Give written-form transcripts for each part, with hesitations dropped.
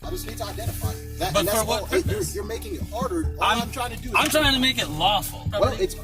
I just need to identify that. But and that's for what purpose? You're making it harder. All I'm trying to do is... I'm trying to make it lawful. Well, it's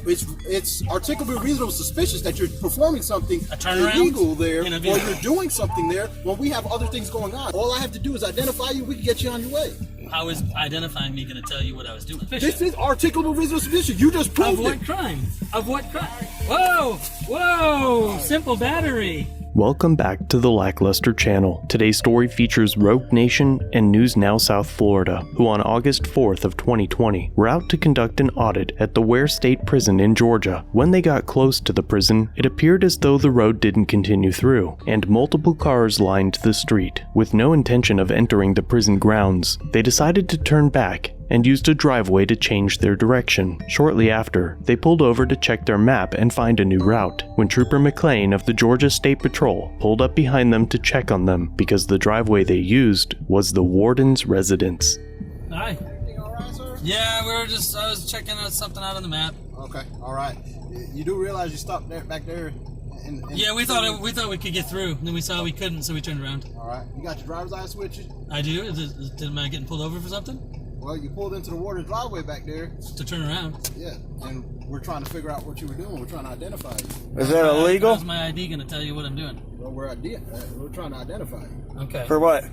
articulable reasonable suspicious that you're performing something turnaround? illegal there, or you're doing something there when we have other things going on. All I have to do is identify you, we can get you on your way. How is identifying me going to tell you what I was doing? This is articulable reasonable suspicion. You just proved it. Of what crime? Of what crime? Whoa! Whoa! Simple battery. Welcome back to the LackLuster channel. Today's story features Rogue Nation and News Now South Florida, who on August 4th of 2020 were out to conduct an audit at the Ware State Prison in Georgia. When they got close to the prison, it appeared as though the road didn't continue through, and multiple cars lined the street. With no intention of entering the prison grounds, they decided to turn back and used a driveway to change their direction. Shortly after, they pulled over to check their map and find a new route, when Trooper McLean of the Georgia State Patrol pulled up behind them to check on them because the driveway they used was the warden's residence. Hi. Everything all right, sir? Yeah, I was checking out something out on the map. Okay, all right. You do realize you stopped back there? Yeah, we thought we could get through. Then we saw we couldn't, so we turned around. All right. You got your driver's license with you? I do. Am I getting pulled over for something? Well, you pulled into the warden's driveway back there. To turn around? Yeah, and we're trying to figure out what you were doing. We're trying to identify you. Is that illegal? How's my ID going to tell you what I'm doing? Well, we're trying to identify you. Okay. For what?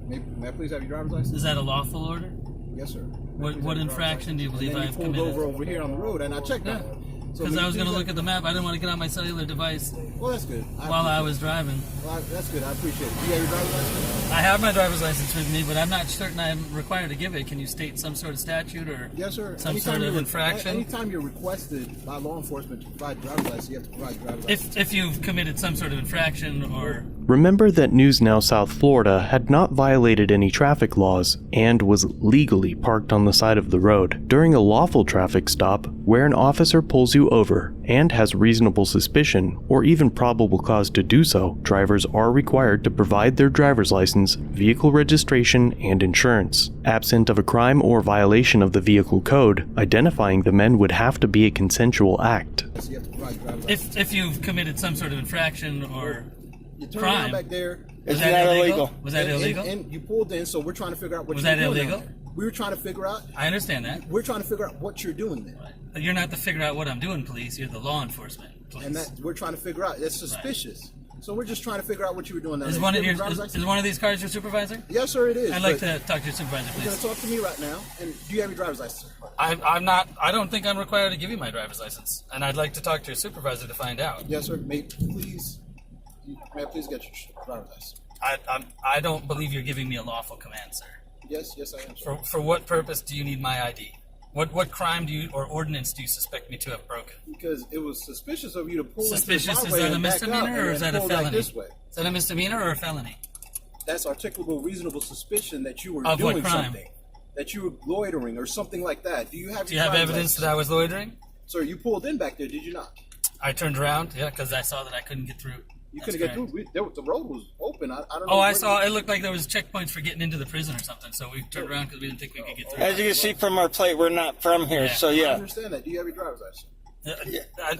May I please have your driver's license? Is that a lawful order? Yes, sir. What infraction do you believe I've committed? You pulled over here on the road, and I checked that. Because I was going to look at the map. I didn't want to get on my cellular device. Well, that's good. While I was driving. Well, that's good. I appreciate it. Do you have your driver's license? I have my driver's license with me, but I'm not certain I'm required to give it. Can you state some sort of statute or yes, sir. some sort of infraction? Anytime you're requested by law enforcement to provide a driver's license, you have to provide a driver's license. If you've committed some sort of infraction or... Remember that News Now South Florida had not violated any traffic laws and was legally parked on the side of the road. During a lawful traffic stop, where an officer pulls you over and has reasonable suspicion or even probable cause to do so, drivers are required to provide their driver's license, vehicle registration, and insurance. Absent of a crime or violation of the vehicle code, identifying the men would have to be a consensual act. If you've committed some sort of infraction or you turn crime around back there. Was that illegal? Was that illegal? And you pulled in, so we're trying to figure out what was you're that doing illegal? there. We were trying to figure out. I understand that. We're trying to figure out what you're doing there. But you're not to figure out what I'm doing, police. You're the law enforcement, police. And that we're trying to figure out. It's suspicious. Right. So we're just trying to figure out what you were doing there. Is one of these cars your supervisor? Yes, sir, it is. I'd like to talk to your supervisor, please. You're going to talk to me right now. And do you have your driver's license? I'm not. I don't think I'm required to give you my driver's license. And I'd like to talk to your supervisor to find out. Yes, sir. May I please get your driver's license? I don't believe you're giving me a lawful command, sir. Yes, I am, sir. For what purpose do you need my ID? What crime or ordinance do you suspect me to have broken? Because it was suspicious of you to pull suspicious, into the is that a misdemeanor or is that a felony? Is that a misdemeanor or a felony? That's articulable reasonable suspicion that you were of doing what crime? Something. That you were loitering or something like that. Do you have evidence that I was loitering? Sir, you pulled in back there, did you not? I turned around, yeah, because I saw that I couldn't get through. You couldn't get through? The road was open. I don't know. Oh, I saw. It looked like there was checkpoints for getting into the prison or something, so we turned around because we didn't think we could get through. As you can see from our plate, we're not from here, so yeah. I understand that. Do you have your driver's license?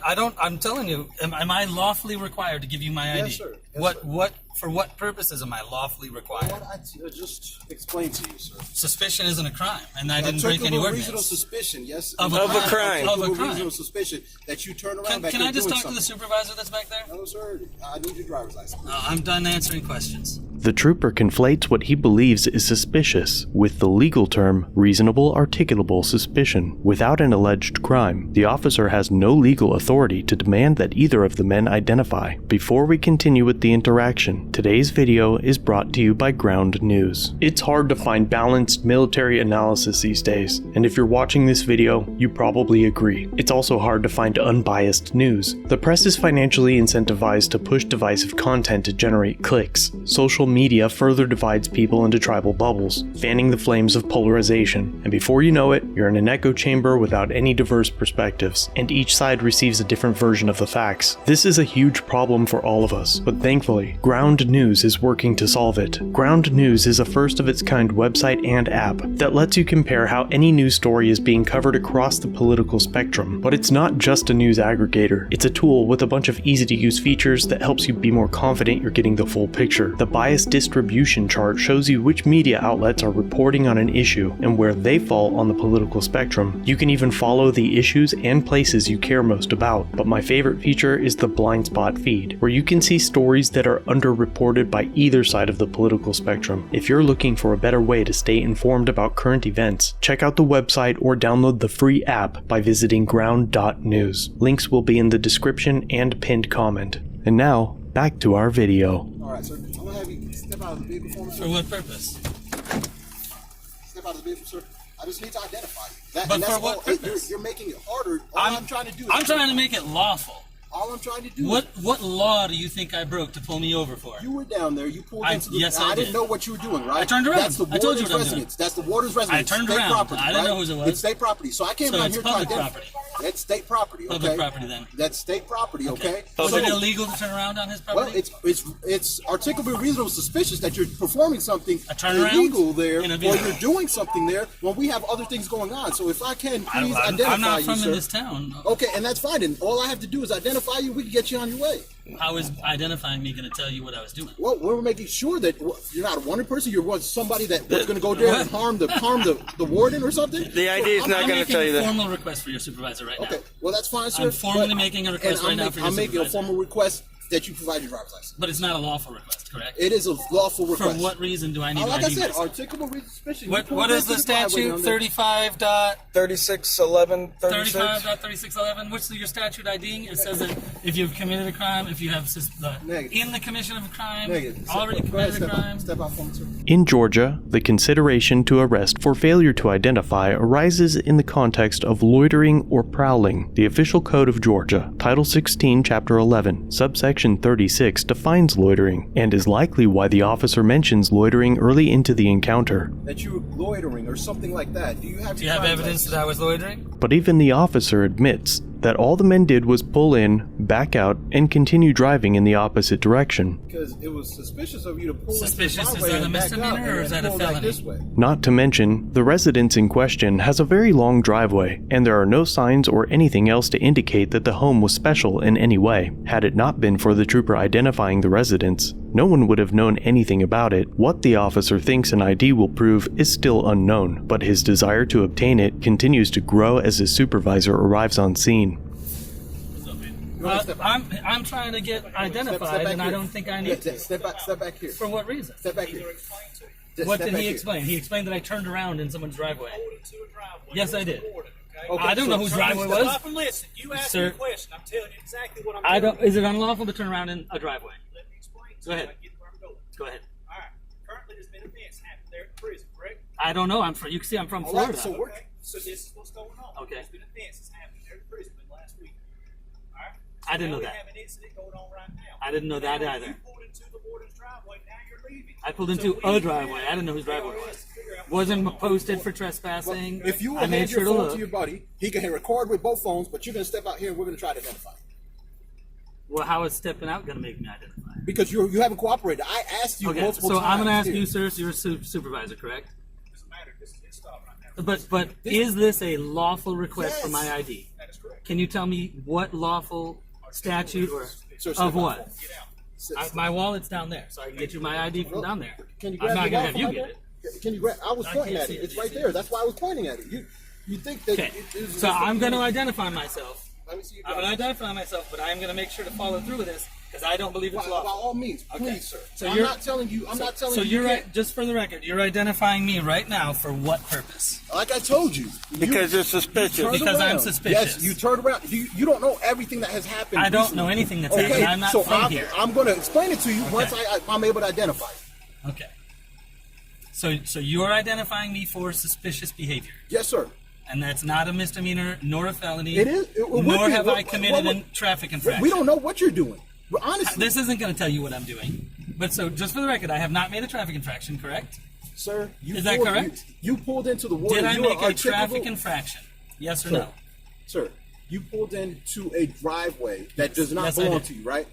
I don't. I'm telling you, am I lawfully required to give you my ID? Yes, sir. Yes, what? For what purposes am I lawfully required? What I just explained to you, sir. Suspicion isn't a crime, and I didn't break any ordinance. Reasonable suspicion, yes. Of a crime. Of a crime. Reasonable suspicion that you turn around back there. Can I just talk something. to the supervisor that's back there? No, sir. I need your driver's license. I'm done answering questions. The trooper conflates what he believes is suspicious with the legal term reasonable articulable suspicion. Without an alleged crime, the officer has no legal authority to demand that either of the men identify. Before we continue with the interaction, today's video is brought to you by Ground News. It's hard to find balanced military analysis these days, and if you're watching this video, you probably agree. It's also hard to find unbiased news. The press is financially incentivized to push divisive content to generate clicks. Social media further divides people into tribal bubbles, fanning the flames of polarization, and before you know it, you're in an echo chamber without any diverse perspectives, and each side receives a different version of the facts. This is a huge problem for all of us, but Thankfully, Ground News is working to solve it. Ground News is a first-of-its-kind website and app that lets you compare how any news story is being covered across the political spectrum. But it's not just a news aggregator. It's a tool with a bunch of easy-to-use features that helps you be more confident you're getting the full picture. The bias distribution chart shows you which media outlets are reporting on an issue and where they fall on the political spectrum. You can even follow the issues and places you care most about. But my favorite feature is the blind spot feed, where you can see stories that are underreported by either side of the political spectrum. If you're looking for a better way to stay informed about current events, check out the website or download the free app by visiting ground.news. Links will be in the description and pinned comment. And now, back to our video. Alright, sir. I'm gonna have you step out of the vehicle for me, sir. For what purpose? Step out of the vehicle, sir. I just need to identify you. That, But and that's for what all, purpose? You're making it harder. All I'm trying to do is... I'm trying to make it lawful. All I'm trying to do What law do you think I broke to pull me over for? You were down there. You pulled into the... Yes, I I didn't did. know what you were doing, right? I turned around. That's the I told you warden's what I'm doing. residence. That's the warden's residence. I turned State around. Property, I didn't right? know whose it was. It's state property. So I came So down it's here public to identify. property. That's state property, okay? Public property, then. That's state property, okay? Was So- it illegal to turn around on his Well, property? it's articulably reasonable suspicious that you're performing something A turnaround illegal there, in a or vehicle. you're doing something there when we have other things going on. So if I can please I'm identify not you, from sir. this town. Okay, and that's fine. And all I have to do is identify you. We can get you on your way. How is identifying me going to tell you what I was doing? Well, we're making sure that you're not a wanted person. You're somebody that was going to go there and harm the warden or something. The ID is not I'm going to making tell you a that. formal request for your supervisor right Okay, now. well that's fine, sir. I'm formally but- making a request and right now for your I'm making a supervisor. formal request that you provide your driver's license. But it's not a lawful request, correct? It is a lawful For request. what reason do I need to Like I ID said, myself? articulable reason suspicion. You What pulled is into the driveway statute? down there. 361136. 35.3611. What's your statute IDing? It says that if you've committed a crime, if you have Negative. in the commission of a crime, Negative. already Go ahead, committed a crime. Step out for me, sir. In Georgia, the consideration to arrest for failure to identify arises in the context of loitering or prowling. The official code of Georgia, Title 16, Chapter 11, subsection 36 defines loitering, and is likely why the officer mentions loitering early into the encounter. That you were loitering or something like that. Do you have Do you have evidence that I was loitering? But even the officer admits that all the men did was pull in, back out, and continue driving in the opposite direction. Because it was suspicious of you to pull Suspicious, into the is driveway that a and back misdemeanor out or and is that a pull like felony? this way. Not to mention, the residence in question has a very long driveway, and there are no signs or anything else to indicate that the home was special in any way. Had it not been for the trooper identifying the residence, no one would have known anything about it. What the officer thinks an ID will prove is still unknown, but his desire to obtain it continues to grow as his supervisor arrives on scene. I'm trying to get identified, and I don't think I need to. Step back here. For what reason? Step back here. What Step did back he here. explain? He explained that I turned around in someone's driveway. Yes, I did. Okay, I don't know whose driveway was. Stop and listen. You asked me a question. I'm telling you exactly what I'm I telling don't. Is it unlawful to turn around in a driveway? you. Let me explain to Go ahead. you. I get where I'm going. Go ahead. All right. Currently, there's been events happening there at the prison, correct? I don't know. I'm from. You can see I'm from All right, Florida. so we're- Okay. So this is what's going on. Okay. There's been events that's happening there at the prison in the last week. All right. I didn't now know we that. have an incident going on right now. I didn't know that Now either. You pulled into the warden's driveway. Now you're leaving. I pulled So into we a have- driveway. I didn't know whose driveway it was. Figure out what's Wasn't going on. posted for trespassing. If you I made hand sure your to phone look. to your buddy, he can record with both phones, but you're going to step out here and we're going to try to identify you. Well, how is stepping out going to make me identify? Because you haven't cooperated. I asked you Okay, multiple so times. I'm going to ask here. you, sir. So you're a supervisor, correct? Doesn't matter. This is stop right now. But is this a lawful request for Yes. my ID? That is correct. Can you tell me what lawful statute or Sir, of step what? out. Get out. My wallet's down there, so I can get you my ID from down there. Can you I'm grab not your going to have you wallet get from it. right there? Can you grab? I was I pointing can't at see it. it. It's right there. That's why I was pointing at it. You think that? Okay, so I'm going to identify myself. Let me see you. I'm going to identify myself, but I'm going to make sure to follow through with this because I don't believe it's By lawful. all means, please, Okay. sir. So I'm you're- not telling you. I'm not telling So you. you're can't- right. Just for the record, you're identifying me right now for what purpose? Like I told you. Because it's suspicious. Turned Because I'm around. suspicious. Yes, you turned around. You don't know everything that has happened. I don't recently. know anything that's Okay, happened. I'm not so from here. I'm going to explain it to you once I'm able to identify you. Okay. So you're identifying me for suspicious behavior, Yes, sir. and that's not a misdemeanor nor a felony. It is. It would nor be. have I What- committed what- a traffic infraction. We don't know what you're doing. But honestly, This isn't going to tell you what I'm doing. But so, just for the record, I have not made a traffic infraction, correct? sir, you Is that pulled- correct? You pulled into the water. Did I You make are a traffic articulable- infraction? Yes or Sir, no? Sir, you pulled into a driveway that does not Yes, I belong did. to you, right?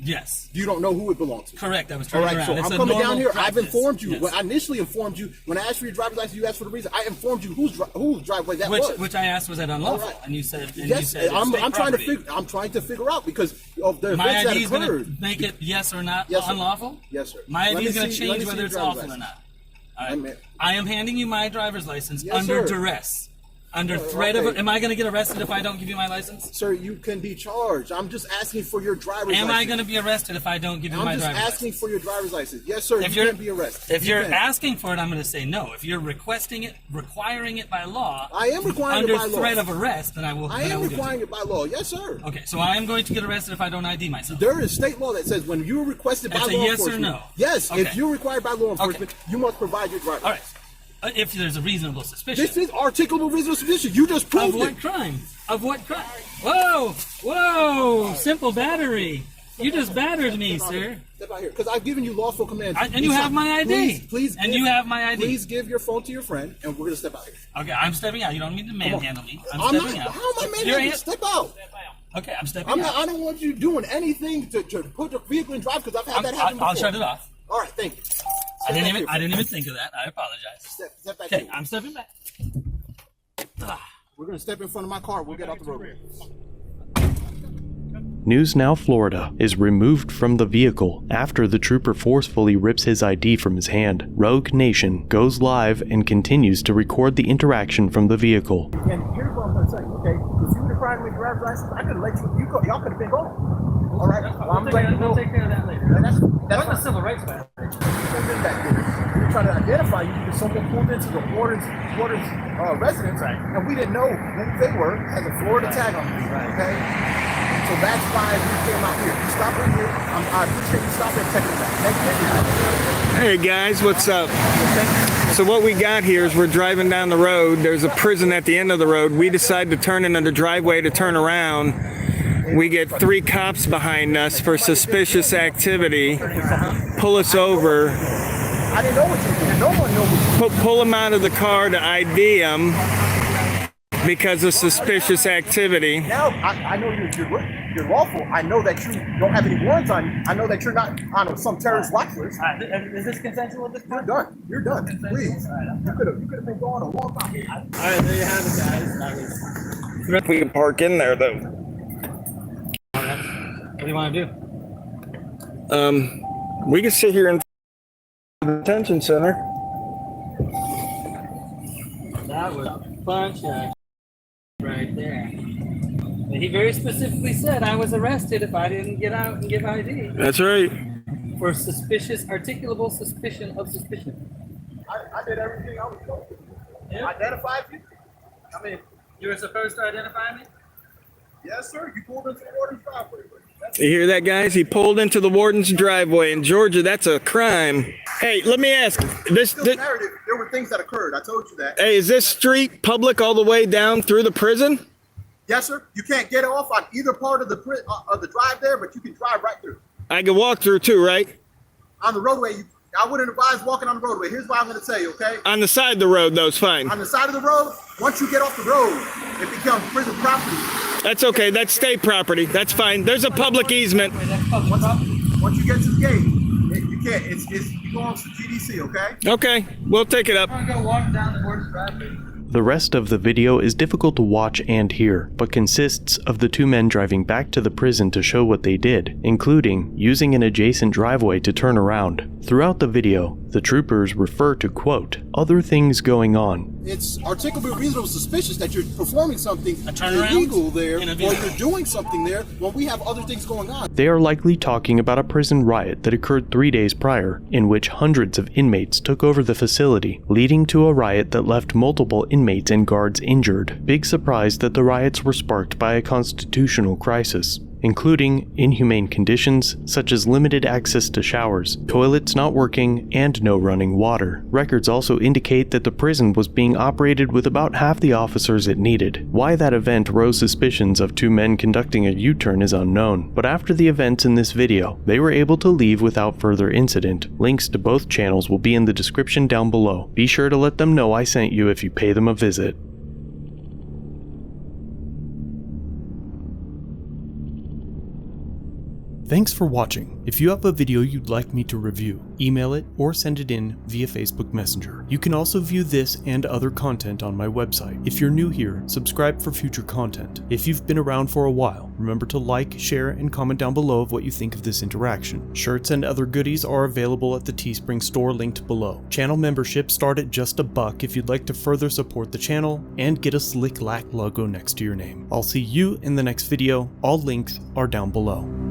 Yes. You don't know who it belongs to. Correct. I was All turning right, around. so It's I'm a coming down normal here. I've practice. informed you. Yes. When I initially informed you, when I asked for your driver's license, you asked for the reason. I informed you whose driveway that was. Which I asked was that unlawful, All right. and you said Yes, it's I'm state trying to property. I'm trying to figure out because of the My events ID is that going to occurred. make it yes or not Yes, sir. unlawful? Yes, sir. My Let ID me is going to see- let me change see whether your it's driver's lawful or license. not. All Let me- right. I am handing you my driver's license Yes, under sir. duress. Under threat of okay. am I going to get arrested if I don't give you my license? Sir, you can be charged. I'm just asking for your driver's license. Am I going to be arrested if I don't give you my I'm just driver's asking license? for your driver's license. Yes, sir. If You you're can be arrested. If You you're can. asking for it, I'm going to say no. If you're requesting it, requiring it by law, I am requiring under it by law. threat of arrest, then I will. I then am will do requiring it by law. Yes, sir. Okay, so I am going to get arrested if I don't ID myself. There is state law that says when you're requested by That's a law yes or enforcement. no? Yes, Okay. if you're required by law enforcement, you must provide your driver's All right. license. If there's a reasonable suspicion. This is articulable reasonable suspicion. You just Of proved what it. crime? Of what crime? Whoa! Whoa! Simple battery. You just battered me, sir. Step out here, because I've given you lawful commands. And you have my ID. Please, And give- you have my ID. Please give your phone to your friend, and we're gonna step out here. Okay, I'm stepping out. You don't need to manhandle me. I'm I'm stepping not. out. How am I You're managing? in- Step out. Okay, I'm stepping I'm out. not. I don't want you doing anything to put the vehicle in drive because I've had that happen before. I'll shut it off. All right, thank you. I didn't even think of that. I apologize. Step back Okay, here. I'm stepping back. We're gonna step in front of my car. We'll get out the road. News Now Florida is removed from the vehicle after the trooper forcefully rips his ID from his hand. Rogue Nation goes live and continues to record the interaction from the vehicle. And here's what I'm gonna say. Okay, if you would have tried with driver's license, I could have let you. Y'all could have been gone. All right. Well, I'm letting you know. We'll take care of that later. That's That's fine. a civil rights violation. We were trying to identify you because someone pulled into the Warden's residence, and we didn't know who they were, has a Florida tag on them. Okay, so that's why we came out here. You stop in here. I appreciate you stopping and checking it out. Thank you. Hey guys, what's up? So what we got here is we're driving down the road. There's a prison at the end of the road. We decide to turn into the driveway to turn around. We get 3 cops behind us for suspicious activity. Pull us over. I didn't know what you were doing. No one knows. Pull them out of the car to ID them because of suspicious activity. Now I know you're lawful. I know that you don't have any warrants on you. I know that you're not on some terrorist watch list. Is this consensual at this You're point? done. You're done. Please. You could have been gone a long time. All right, there you have it, guys. We can park in there though. What do you want to do? We can sit here in the detention center. That was a bunch of right there. He very specifically said I was arrested if I didn't get out and give ID That's right. for suspicious, articulable suspicion of suspicion. I did everything I was supposed to do. Yeah. Identified you. I mean, You were supposed to identify me? yes, sir. You pulled into the Warden's driveway. You hear that, guys? He pulled into the warden's driveway in Georgia. That's a crime. Hey, let me ask. This Narrative. There were things that occurred. I told you that. hey, is this street public all the way down through the prison? Yes, sir. You can't get off on either part of the drive there, but you can drive right through. I can walk through too, right? On the roadway, I wouldn't advise walking on the roadway. Here's what I'm going to tell you, okay? On the side of the road, though, is fine. On the side of the road, once you get off the road, it becomes prison property. That's okay. That's state property. That's fine. There's a public easement. Once you get to the gate, you can't. It belongs to GDC, okay? Okay, we'll take it up. I'm gonna go walk down the board's driveway. The rest of the video is difficult to watch and hear, but consists of the 2 men driving back to the prison to show what they did, including using an adjacent driveway to turn around. Throughout the video, the troopers refer to, quote, other things going on. It's articulable reasonable suspicious that you're performing something turnaround illegal there, in a or vehicle. you're doing something there when we have other things going on. They are likely talking about a prison riot that occurred 3 days prior, in which hundreds of inmates took over the facility, leading to a riot that left multiple inmates and guards injured. Big surprise that the riots were sparked by a constitutional crisis, including inhumane conditions such as limited access to showers, toilets not working, and no running water. Records also indicate that the prison was being operated with about half the officers it needed. Why that event rose suspicions of 2 men conducting a U-turn is unknown, but after the events in this video, they were able to leave without further incident. Links to both channels will be in the description down below. Be sure to let them know I sent you if you pay them a visit. Thanks for watching. If you have a video you'd like me to review, email it or send it in via Facebook Messenger. You can also view this and other content on my website. If you're new here, subscribe for future content. If you've been around for a while, remember to like, share, and comment down below of what you think of this interaction. Shirts and other goodies are available at the Teespring store linked below. Channel memberships start at just $1 if you'd like to further support the channel and get a slick Lack logo next to your name. I'll see you in the next video. All links are down below.